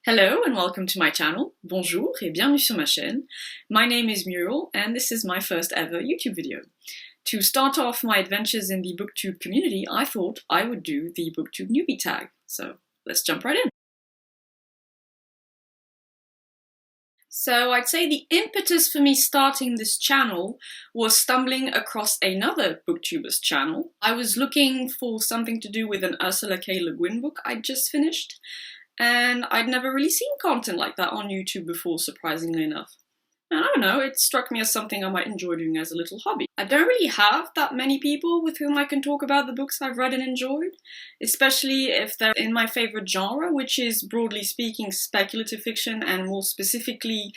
Hello and welcome to my channel. Bonjour et bienvenue sur ma chaîne. My name is Muriel and this is my first ever YouTube video. To start off my adventures in the Booktube community, I thought I would do the Booktube Newbie Tag. So let's jump right in. So I'd say the impetus for me starting this channel was stumbling across another booktuber's channel. I was looking for something to do with an Ursula K. Le Guin book I'd just finished, and I'd never really seen content like that on YouTube before, surprisingly enough. And I don't know, it struck me as something I might enjoy doing as a little hobby. I don't really have that many people with whom I can talk about the books I've read and enjoyed, especially if they're in my favorite genre, which is, broadly speaking, speculative fiction and more specifically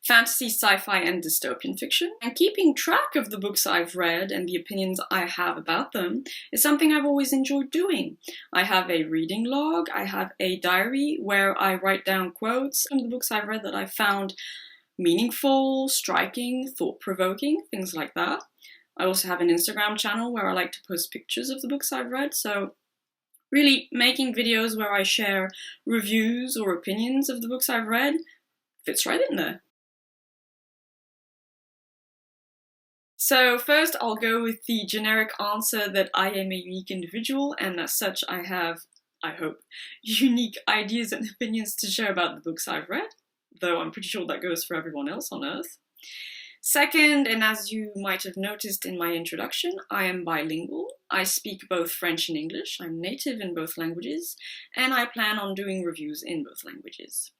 fantasy, sci-fi and dystopian fiction. And keeping track of the books I've read and the opinions I have about them is something I've always enjoyed doing. I have a reading log, I have a diary where I write down quotes from the books I've read that I found meaningful, striking, thought-provoking, things like that. I also have an Instagram channel where I like to post pictures of the books I've read, so really making videos where I share reviews or opinions of the books I've read fits right in there. So first I'll go with the generic answer that I am a unique individual, and as such I have, I hope, unique ideas and opinions to share about the books I've read, though I'm pretty sure that goes for everyone else on Earth. Second, and as you might have noticed in my introduction, I am bilingual. I speak both French and English, I'm native in both languages, and I plan on doing reviews in both languages.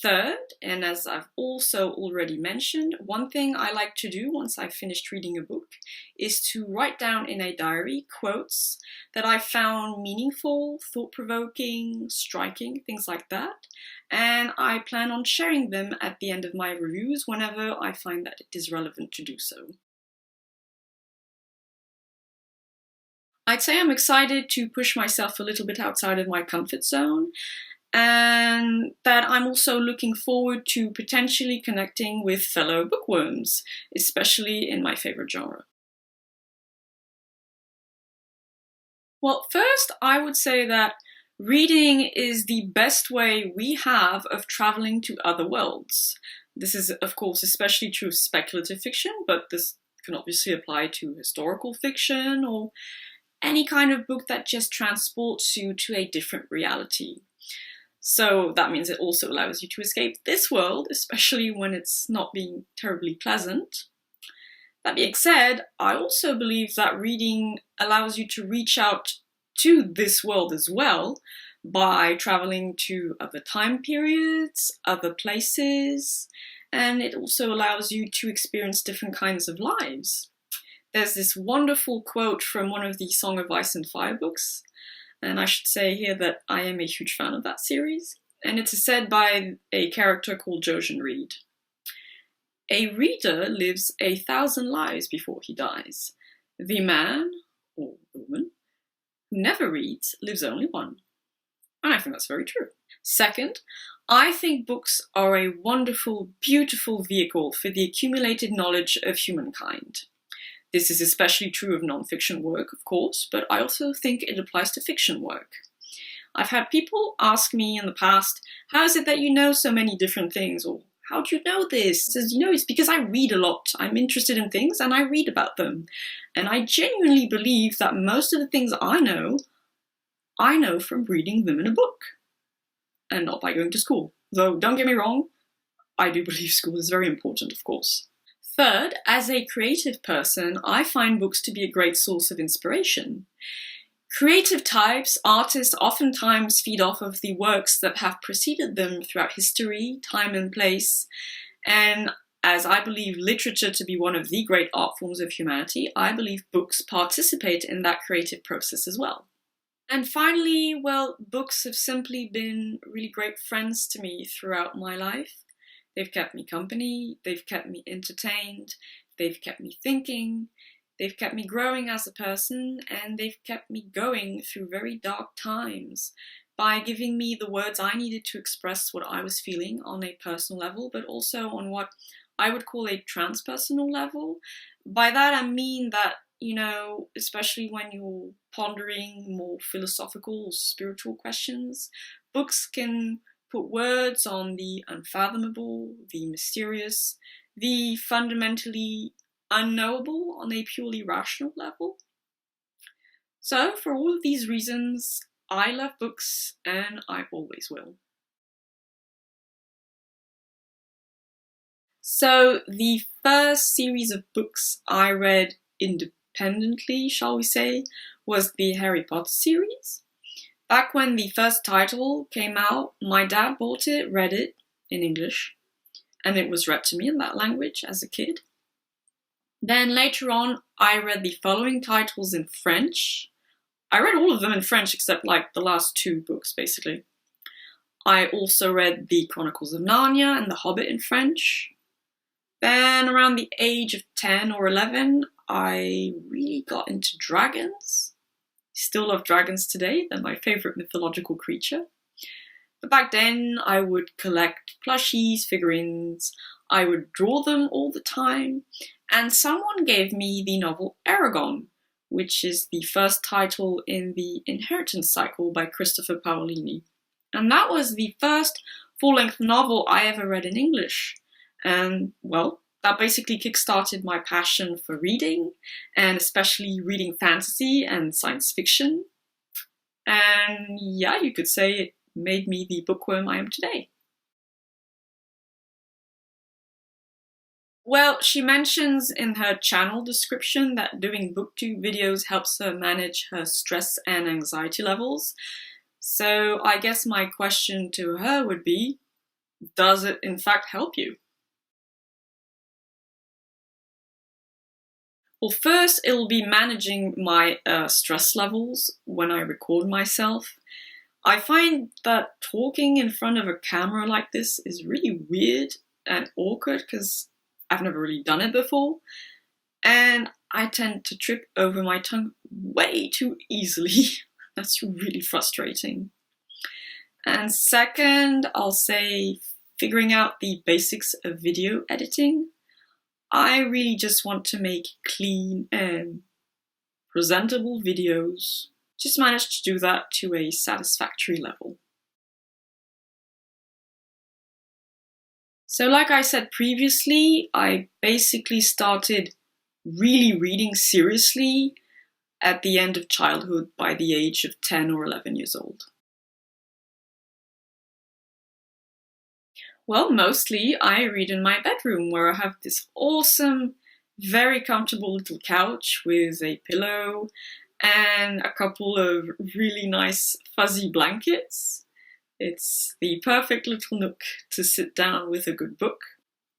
Third, and as I've also already mentioned, one thing I like to do once I've finished reading a book is to write down in a diary quotes that I found meaningful, thought-provoking, striking, things like that, and I plan on sharing them at the end of my reviews whenever I find that it is relevant to do so. I'd say I'm excited to push myself a little bit outside of my comfort zone, and that I'm also looking forward to potentially connecting with fellow bookworms, especially in my favorite genre. Well, first I would say that reading is the best way we have of traveling to other worlds. This is, of course, especially true of speculative fiction, but this can obviously apply to historical fiction or any kind of book that just transports you to a different reality. So that means it also allows you to escape this world, especially when it's not being terribly pleasant. That being said, I also believe that reading allows you to reach out to this world as well by traveling to other time periods, other places, and it also allows you to experience different kinds of lives. There's this wonderful quote from one of the Song of Ice and Fire books, and I should say here that I am a huge fan of that series, and it is said by a character called Jojen Reed. A reader lives 1,000 lives before he dies. The man, or woman, who never reads lives only one. And I think that's very true. Second, I think books are a wonderful, beautiful vehicle for the accumulated knowledge of humankind. This is especially true of non-fiction work, of course, but I also think it applies to fiction work. I've had people ask me in the past, how is it that you know so many different things? Or how do you know this? It says, it's because I read a lot. I'm interested in things and I read about them. And I genuinely believe that most of the things I know from reading them in a book. And not by going to school. Though, don't get me wrong, I do believe school is very important, of course. Third, as a creative person, I find books to be a great source of inspiration. Creative types, artists, oftentimes feed off of the works that have preceded them throughout history, time and place, and as I believe literature to be one of the great art forms of humanity, I believe books participate in that creative process as well. And finally, well, books have simply been really great friends to me throughout my life. They've kept me company, they've kept me entertained, they've kept me thinking, they've kept me growing as a person, and they've kept me going through very dark times by giving me the words I needed to express what I was feeling on a personal level, but also on what I would call a transpersonal level. By that I mean that, especially when you're pondering more philosophical or spiritual questions, books can put words on the unfathomable, the mysterious, the fundamentally unknowable on a purely rational level. So, for all of these reasons, I love books and I always will. So, the first series of books I read independently, shall we say, was the Harry Potter series. Back when the first title came out, my dad bought it, read it in English, and it was read to me in that language as a kid. Then later on, I read the following titles in French. I read all of them in French except like the last two books, basically. I also read the Chronicles of Narnia and The Hobbit in French. Then around the age of 10 or 11, I really got into dragons. Still love dragons today, they're my favourite mythological creature. But back then, I would collect plushies, figurines, I would draw them all the time, and someone gave me the novel Eragon, which is the first title in the Inheritance Cycle by Christopher Paolini. And that was the first full-length novel I ever read in English. And, well, that basically kickstarted my passion for reading, and especially reading fantasy and science fiction. And yeah, you could say it made me the bookworm I am today. Well, she mentions in her channel description that doing booktube videos helps her manage her stress and anxiety levels. So I guess my question to her would be, does it in fact help you? Well, first, it'll be managing my stress levels when I record myself. I find that talking in front of a camera like this is really weird and awkward because I've never really done it before. And I tend to trip over my tongue way too easily. That's really frustrating. And second, I'll say figuring out the basics of video editing. I really just want to make clean and presentable videos. Just managed to do that to a satisfactory level. So like I said previously, I basically started really reading seriously at the end of childhood by the age of 10 or 11 years old. Well, mostly I read in my bedroom where I have this awesome, very comfortable little couch with a pillow and a couple of really nice fuzzy blankets. It's the perfect little nook to sit down with a good book.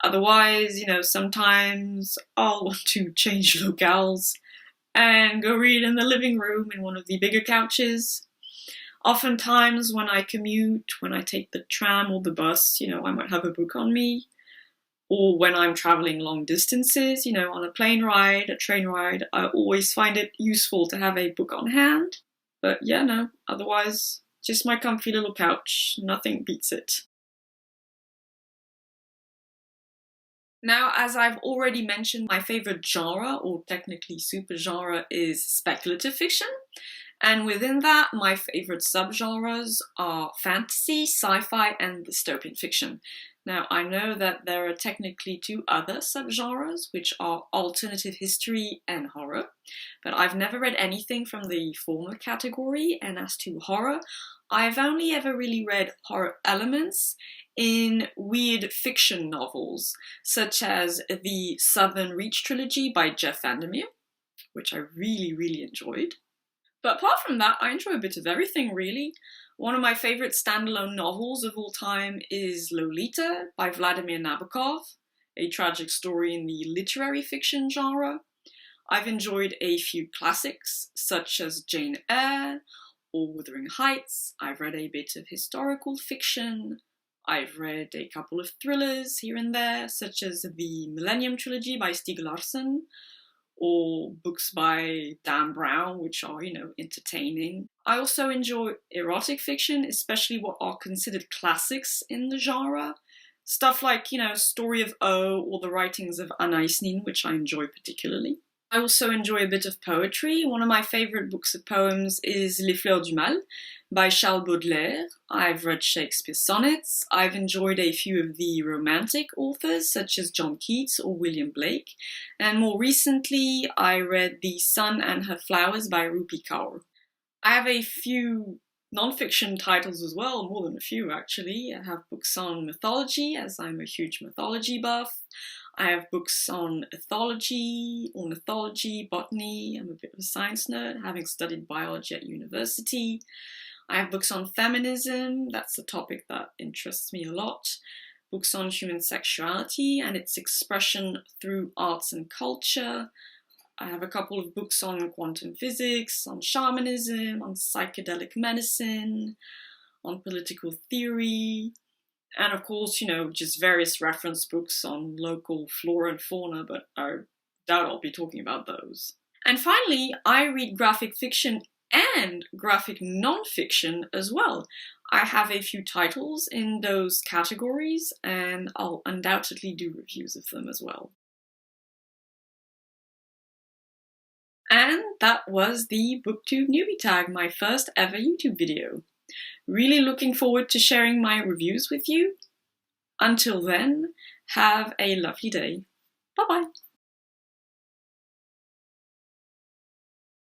Otherwise, sometimes I'll want to change locales and go read in the living room in one of the bigger couches. Oftentimes when I commute, when I take the tram or the bus, I might have a book on me. Or when I'm traveling long distances, on a plane ride, a train ride, I always find it useful to have a book on hand. But yeah, no, otherwise, just my comfy little couch, nothing beats it. Now, as I've already mentioned, my favorite genre, or technically supergenre, is speculative fiction. And within that, my favorite subgenres are fantasy, sci-fi, and dystopian fiction. Now, I know that there are technically two other subgenres, which are alternative history and horror, but I've never read anything from the former category, and as to horror, I've only ever really read horror elements in weird fiction novels, such as the Southern Reach trilogy by Jeff Vandermeer, which I really, really enjoyed. But apart from that, I enjoy a bit of everything, really. One of my favorite standalone novels of all time is Lolita by Vladimir Nabokov, a tragic story in the literary fiction genre. I've enjoyed a few classics, such as Jane Eyre or Wuthering Heights. I've read a bit of historical fiction. I've read a couple of thrillers here and there, such as the Millennium Trilogy by Stieg Larsson, or books by Dan Brown, which are, entertaining. I also enjoy erotic fiction, especially what are considered classics in the genre. Stuff like, Story of O or the writings of Anna Isnin, which I enjoy particularly. I also enjoy a bit of poetry. One of my favorite books of poems is Les Fleurs du Mal by Charles Baudelaire. I've read Shakespeare's sonnets. I've enjoyed a few of the romantic authors such as John Keats or William Blake. And more recently, I read The Sun and Her Flowers by Rupi Kaur. I have a few non-fiction titles as well, more than a few actually. I have books on mythology, as I'm a huge mythology buff. I have books on ornithology, botany. I'm a bit of a science nerd, having studied biology at university. I have books on feminism, that's a topic that interests me a lot. Books on human sexuality and its expression through arts and culture. I have a couple of books on quantum physics, on shamanism, on psychedelic medicine, on political theory, and of course, just various reference books on local flora and fauna, but I doubt I'll be talking about those. And finally, I read graphic fiction and graphic non-fiction as well. I have a few titles in those categories, and I'll undoubtedly do reviews of them as well. And that was the Booktube Newbie Tag, my first ever YouTube video. Really looking forward to sharing my reviews with you. Until then, have a lovely day. Bye bye.